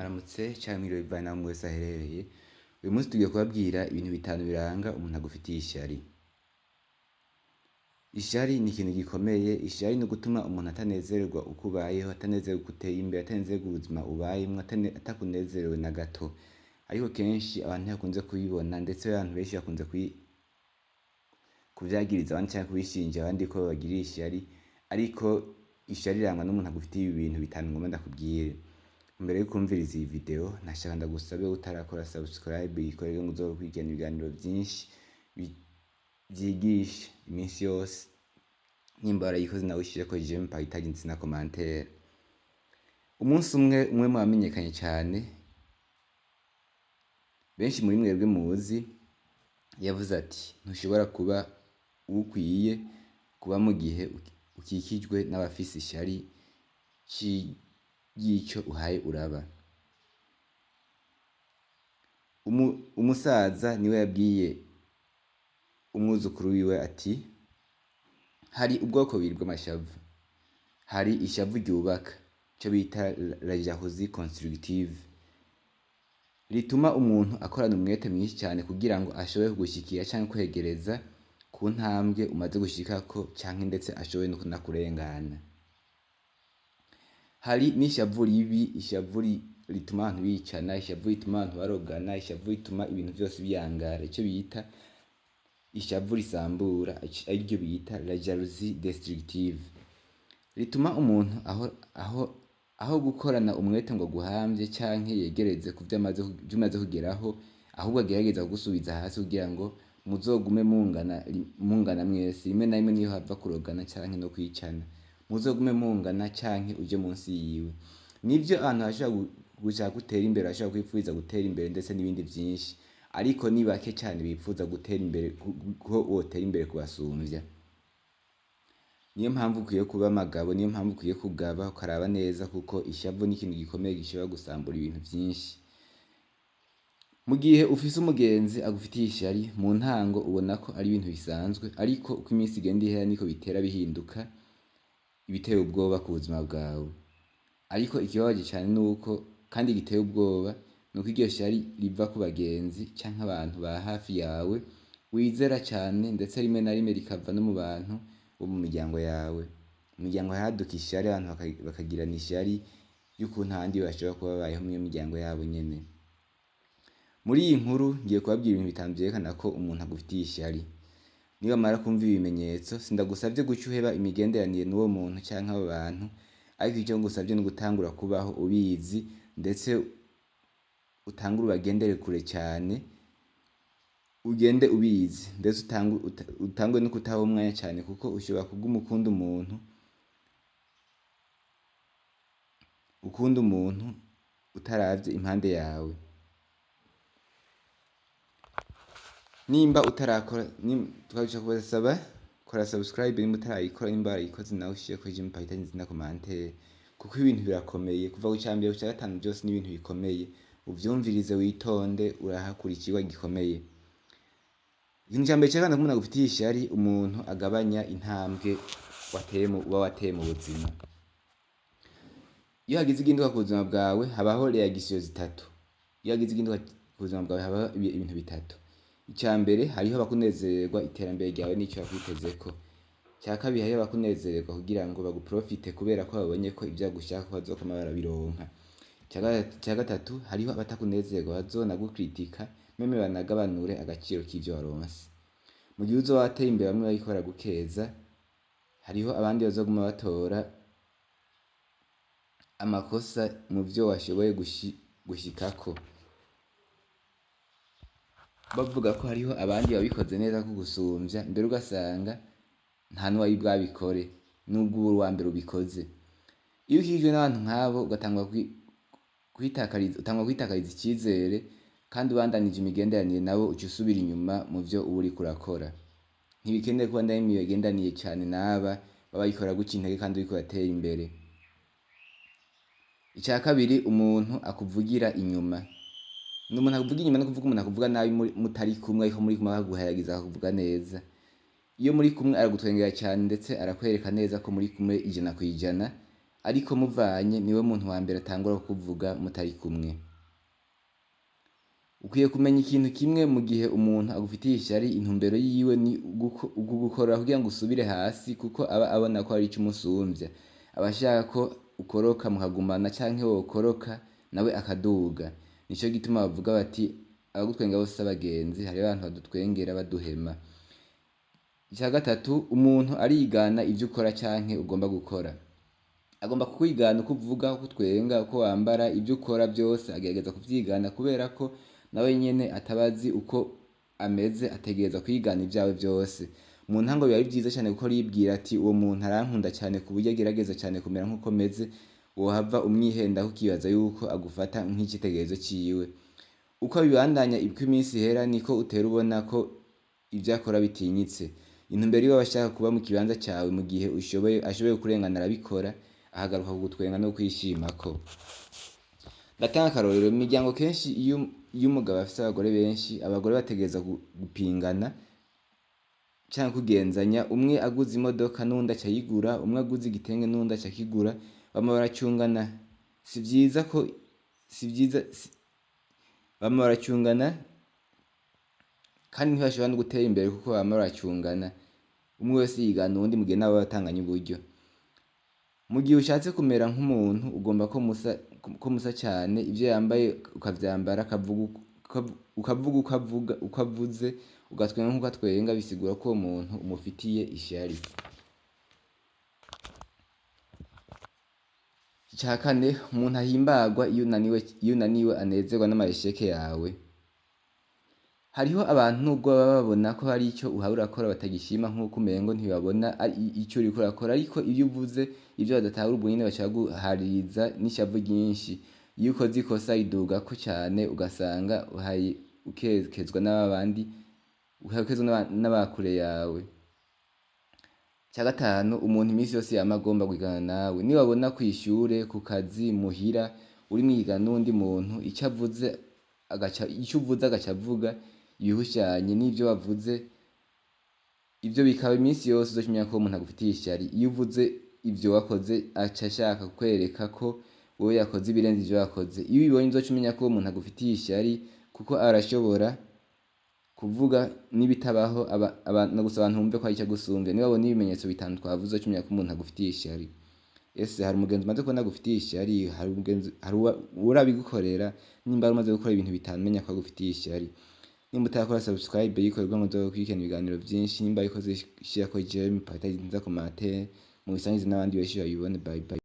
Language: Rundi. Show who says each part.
Speaker 1: Mwaramutse canke mwiriwe bivanye naho mwese aherereye. Uyu munsi tugiye kubabwira ibintu bitanu biranga umuntu agufitiye ishari. Ishari ni ikintu gikomeye. Ishari ni ugutuma umuntu atanezererwa uko ubayeho, atanezererwa uko uteye imbere, atanezererwa ubuzima ubayemwo, atakunezerewe na gato. Ariko kenshi abantu ntibakunze kubibona, ndetse abantu benshi bakunze kuvyagiriza abandi canke kubishinja abandi ko babagirira ishari. Ariko ishari irangwa n'umuntu agufitiye ibintu bitanu ngomba ndakubwire. Mbere yo kumviriza iyi video nashaka ndagusabe utarakora subscribe yikorere ngo uzokurikirana ibiganiro vyinshi vyigisha iminsi yose. Nimba warayikoze nawe ushireko j'aime, partage ndetse na commentaire. Umunsi umwe mu bamenyekanye cyane, benshi muri mwebwe muzi, yavuze ati ntushobora kuba ukwiye kuba mu gihe ukikijwe n'abafise ishari yico uhaye uraba. Umusaza niwe yabwiye umwuzukuru wiwe ati hari ubwoko bubiri bw'amashavu. Hari ishavu ryubaka, ico bita la jalousie constructive, rituma umuntu akorana umwete mwinshi cyane kugira ngo ashobore kugushikira canke kwegereza ku ntambwe umaze gushikako, canke ndetse ashobore no kunakurengana. Hari n'ishavu ribi, ishavu rituma abantu bicana, ishavu rituma abantu barogana, ishavu rituma ibintu byose biyangara, ico bita ishavu risambura, ariryo bita la jalousie destructive. Rituma umuntu aho gukorana umwete ngo guhamvye canke yegereze ku vyamaze kugeraho, ahubwo agerageza kugusubiza hasi kugira ngo muzogume mungana mwese. Rimwe na rimwe niyo hava kurogana canke no kwicana, muzogume mungana canke uje munsi yiwe. Nivyo abantu bashobora gushaka gutera imbere, bashobora kwipfuza gutera imbere ndetse n'ibindi vyinshi, ariko ni bake cyane bipfuza gutera imbere ko wotera imbere kubasumvya. Niyo mpamvu ukwiye kuba amagabo, niyo mpamvu ukwiye kugaba ukaraba neza, kuko ishavu ni ikintu gikomeye gishobora gusambura ibintu vyinshi. Mu gihe ufise umugenzi agufitiye ishari, mu ntango ubona ko ari ibintu bisanzwe, ariko uko iminsi igenda ihera niko bitera bihinduka ibiteye ubwoba ku buzima bwawe. Ariko ikibabaje cyane nuko, kandi giteye ubwoba, nuko iryo shari riva ku bagenzi canke abantu ba hafi yawe wizera cyane, ndetse rimwe na rimwe rikava no mu bantu bo mu miryango yawe. Mu miryango haduka ishari, abantu bakagirana ishari y'ukuntu ahandi bashobora kuba babayeho mu miryango yabo nyene. Muri iyi nkuru ngiye kubabwira ibintu bitanu vyerekana ko umuntu agufitiye ishari. Niba mara kumva ibimenyetso, sindagusavye guca uheba imigenderanire n'uwo muntu canke abo bantu, ariko icyo ngusavye ni gutangura kubaho ubizi, ndetse utangure ubagendere kure cyane, ugende ubizi, ndetse utangwe no kutaha umwanya cyane, kuko ushobora kuguma ukunda umuntu utaravye impande yawe. Nimba utarakora, tukabisha kubasaba kora subscribe nimba utarayikora, nimba warayikoze nawe ushireko j'aime, partage ndetse na commentaire, kuko ibintu birakomeye. Kuva ku cambere guca gatanu byose ni ibintu bikomeye. Uvyumvirize witonde, urahakurikirwa gikomeye. Ikintu ca mbere cerekana ko umuntu agufitiye ishari, umuntu agabanya intambwe uba wateye mu buzima. Iyo hagize iginduka ku buzima bwawe habaho reaction zitatu. Iyo hagize iginduka ku buzima bwawe habaho ibintu bitatu. Icya mbere, hariho abakunezererwa iterambere ryawe n'icyo bakwitezeko. Icya kabiri, hariho abakunezererwa kugira ngo baguprofite kubera ko babonye ko ibyo bagushaka ko bazokoma barabironka. Icya gatatu, hariho abatakunezererwa bazonagukritika, meme banagabanure agaciro k'ivyo waronse. Mu gihe uzoba wateye imbere bamwe bariko baragukeza, hariho abandi bazoguma batora amakosa mu vyo washoboye gushikako, bavuga ko hariho abandi babikoze neza ko gusumvya, mbere ugasanga nta n'uwari bwabikore nubwo uri uwa mbere ubikoze. Iyo ukikijwe n'abantu nk'abo, utangwa kwitakariza icyizere, kandi ubandanije imigenderanire nabo uca usubira inyuma mu vyo uba uriko urakora. Ntibikenewe kuba ndahimwe bagendaniye cyane n'aba baba barikora guca intege kandi uriko uratera imbere. Icya kabiri, umuntu akuvugira inyuma. N'umuntu akuvuga inyuma no kuvuga umuntu akuvuga nabi mutari kumwe, ariko muri kumwe akaguhayagiza akakuvuga neza. Iyo muri kumwe aragutwengera cyane, ndetse arakwereka neza ko muri kumwe 100%, ariko muvanye niwe muntu wa mbere atangura kukuvuga mutari kumwe. Ukwiye kumenya ikintu kimwe mu gihe umuntu agufitiye ishari, intumbero yiwe ni ugukora kugira ngo usubire hasi, kuko aba abona ko hari ico umusumvya. Aba ashaka ko ukoroka mukagumana canke wokoroka nawe akaduga. Nico gituma bavuga bati abagutwenga bose abagenzi, hari abantu badutwengera baduhema. Ica gatatu, umuntu arigana ivyo ukora canke ugomba gukora. Agomba kukwigana uko uvuga, uko utwenga, uko wambara, ivyo ukora byose agerageza kuvyigana, kubera ko nawe nyene atabazi uko ameze, ategereza kwigana ivyawe byose. Mu ntango biba ari vyiza cane kuko yibwira ati uwo muntu arankunda cane ku buryo agerageza cane kumera nk'uko meze, wohava umwihendaho ukibaza yuko agufata nk'icitegererezo ciwe. Uko bibandanya uko iminsi ihera niko utera ubona ko ivyo akora bitinyitse. Intumbero yiwe aba ashaka kuba mu kibanza cawe, mu gihe ashoboye kurengana arabikora, ahagaruka kugutwenga no kwishimako. Ndatanga akarorero, mu miryango kenshi iyo umugabo afise abagore benshi, abagore bategereza gupingana canke kugenzanya, umwe aguze imodoka n'uwundi aca ayigura, umwe aguze igitenge n'uwundi aca akigura, bama baracungana. Bama baracungana kandi ntibashobora no gutera imbere kuko bama baracungana, umwe wese yigana uwundi mu gihe nabo batanganya uburyo. Mu gihe ushatse kumera nk'umuntu ugomba ko musa cane, ivyo yambaye ukavyambara, ukavuga uko avuze, ugatwenga nk'uko atwenga, bisigura ko uwo muntu umufitiye ishari. Ica kane, umuntu ahimbagwa iyo unaniwe anezerwa n'amayesheke yawe. Hariho abantu nubwo baba babona ko hari ico uhawe urakora batagishima, nk'uko umengo ntibabona ico uriko urakora, ariko iyo uvuze ivyo badatahura ubwo nyene baca baguhaririza n'ishavu ryinshi. Iyo ukoze ikosa idugako cane, ugasanga ukekezwa n'abakure yawe. Ica gatanu, umuntu imisi yose yama agomba kwigana nawe. Nibabona kw'ishure, ku kazi, muhira uri mwigana n'uwundi muntu, ico uvuze agaca avuga ibihushanye n'ivyo wavuze, ivyo bikaba imisi yose uzocumenya ko uwo muntu agufitiye ishari. Iyo uvuze ivyo wakoze aca ashaka kukwereka ko wewe yakoze ibirenze ivyo wakoze. Iyo ubibonye uzocumenya ko uwo muntu agufitiye ishari, kuko arashobora kuvuga n'ibitabaho gusa abantu bumve ko hari ico agusumvya. Nibabona ibimenyetso bitanu twavuze uzocumenya ko umuntu agufitiye ishari. Ese hari umugenzi umaze kubona agufitiye ishari? Hari urabigukorera? Nimba umaze gukora ibintu bitanu, menya ko agufitiye ishari. Nimba utarakora subscribe yikorerwa ngo uzokurikirana ibiganiro vyinshi. Nimba wikoze shirako jewe, patagiza commentaire, mubisangize n'abandi benshi babibone. Bye bye.